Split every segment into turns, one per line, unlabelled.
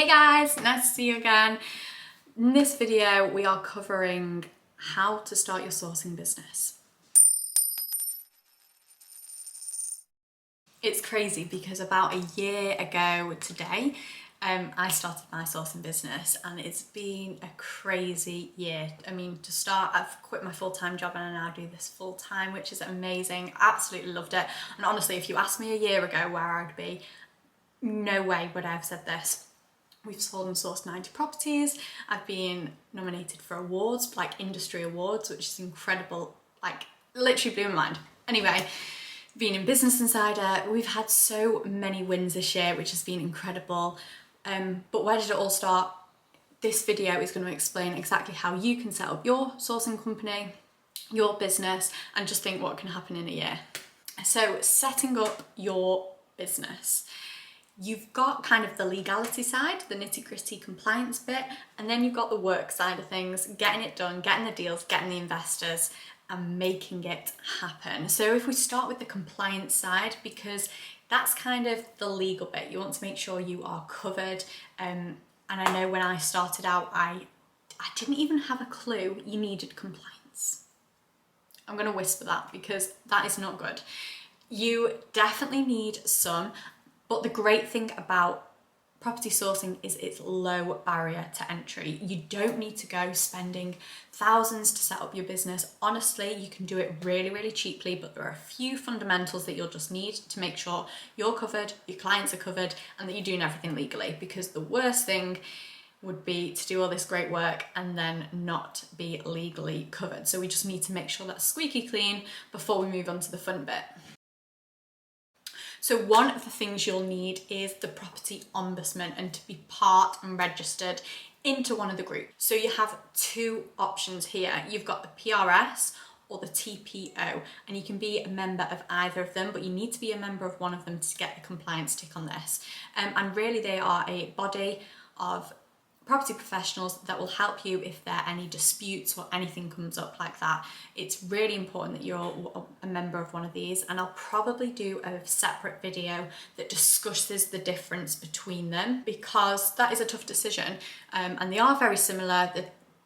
Hey guys, nice to see you again. In this video, we are covering how to start your sourcing business. It's crazy because about a year ago today, I started my sourcing business and it's been a crazy year. I mean, to start, I've quit my full-time job and I now do this full-time, which is amazing. Absolutely loved it. And honestly, if you asked me a year ago where I'd be, no way would I have said this. We've sold and sourced 90 properties. I've been nominated for awards, like industry awards, which is incredible, like literally blew my mind. Anyway, being in Business Insider, we've had so many wins this year, which has been incredible. But where did it all start? This video is going to explain exactly how you can set up your sourcing company, your business, and just think what can happen in a year. So setting up your business. You've got kind of the legality side, the nitty-gritty compliance bit, and then you've got the work side of things, getting it done, getting the deals, getting the investors, and making it happen. So if we start with the compliance side, because that's kind of the legal bit, you want to make sure you are covered. And I know when I started out, I didn't even have a clue you needed compliance. I'm gonna whisper that because that is not good. You definitely need some. But the great thing about property sourcing is its low barrier to entry. You don't need to go spending thousands to set up your business. Honestly, you can do it really, really cheaply, but there are a few fundamentals that you'll just need to make sure you're covered, your clients are covered, and that you're doing everything legally. Because the worst thing would be to do all this great work and then not be legally covered. So we just need to make sure that's squeaky clean before we move on to the fun bit. So one of the things you'll need is the property ombudsman and to be part and registered into one of the groups. So you have two options here. You've got the PRS or the TPO, and you can be a member of either of them, but you need to be a member of one of them to get the compliance tick on this. And really they are a body of property professionals that will help you if there are any disputes or anything comes up like that. It's really important that you're a member of one of these, and I'll probably do a separate video that discusses the difference between them because that is a tough decision, and they are very similar.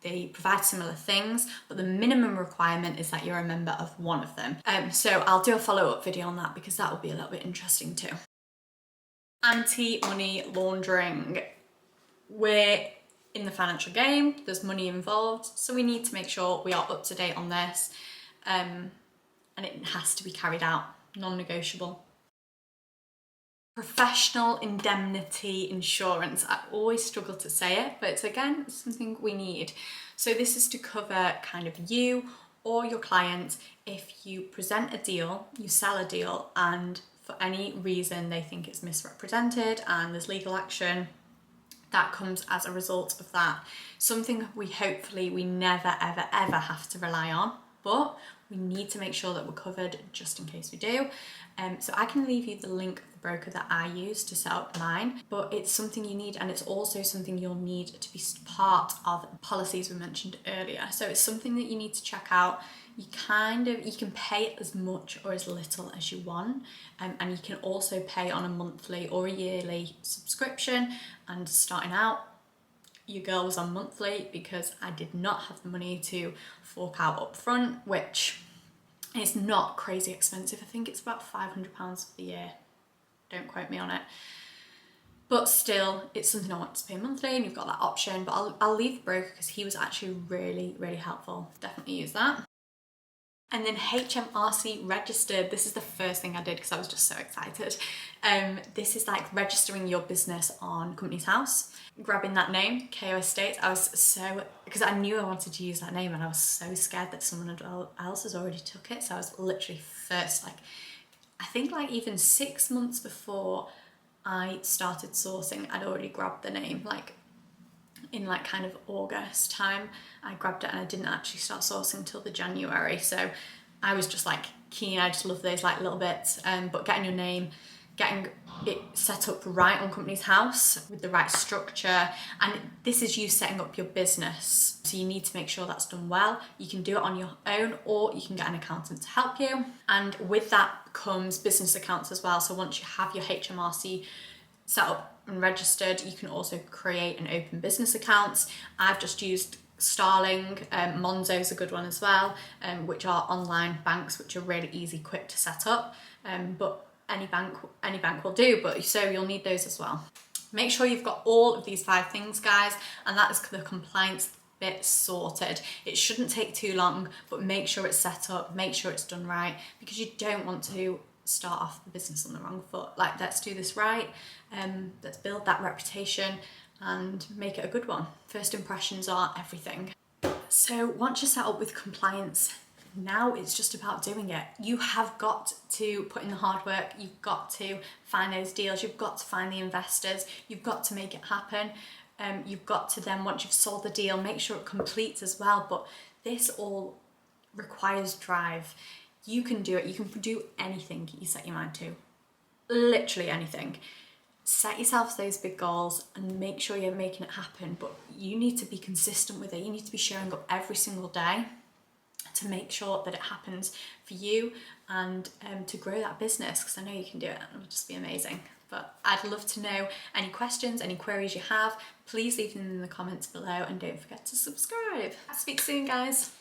They provide similar things, but the minimum requirement is that you're a member of one of them. So I'll do a follow-up video on that because that will be a little bit interesting too. Anti-money laundering. We're in the financial game, there's money involved, so we need to make sure we are up to date on this, and it has to be carried out, non-negotiable. Professional indemnity insurance. I always struggle to say it, but it's again something we need. So this is to cover kind of you or your client if you present a deal, you sell a deal, and for any reason they think it's misrepresented and there's legal action that comes as a result of that. Something we never ever ever have to rely on, but we need to make sure that we're covered just in case we do. So I can leave you the link of the broker that I use to set up mine, but it's something you need, and it's also something you'll need to be part of the policies we mentioned earlier. So it's something that you need to check out. You can pay as much or as little as you want, and you can also pay on a monthly or a yearly subscription. And starting out, your girl was on monthly because I did not have the money to fork out up front, which is not crazy expensive. I think it's about £500 for the year. Don't quote me on it. But still, it's something I want to pay monthly, and you've got that option. But I'll leave the broker because he was actually really, really helpful. Definitely use that. And then HMRC registered. This is the first thing I did because I was just so excited. This is like registering your business on Companies House, grabbing that name, KO Estates. I was so, because I knew I wanted to use that name and I was so scared that someone else has already took it. So I was literally first, like, I think like even 6 months before I started sourcing, I'd already grabbed the name, like in like kind of August time. I grabbed it and I didn't actually start sourcing till the January. So I was just like keen. I just love those like little bits. But getting your name, getting it set up right on Companies House with the right structure. And this is you setting up your business. So you need to make sure that's done well. You can do it on your own, or you can get an accountant to help you. And with that comes business accounts as well. So once you have your HMRC set up and registered, you can also create and open business accounts. I've just used Starling, Monzo's a good one as well, which are online banks which are really easy, quick to set up, but any bank will do, but so you'll need those as well. Make sure you've got all of these 5 things, guys, and that is the compliance bit sorted. It shouldn't take too long, but make sure it's set up, make sure it's done right, because you don't want to start off the business on the wrong foot. Like, let's do this right, let's build that reputation and make it a good one. First impressions are everything. So once you're set up with compliance, now it's just about doing it. You have got to put in the hard work, you've got to find those deals, you've got to find the investors, you've got to make it happen. You've got to then, once you've sold the deal, make sure it completes as well. But this all requires drive. You can do it. You can do anything you set your mind to. Literally anything. Set yourself those big goals and make sure you're making it happen. But you need to be consistent with it. You need to be showing up every single day to make sure that it happens for you and to grow that business, because I know you can do it. It'll just be amazing. But I'd love to know any questions, any queries you have. Please leave them in the comments below and don't forget to subscribe. I'll speak soon, guys.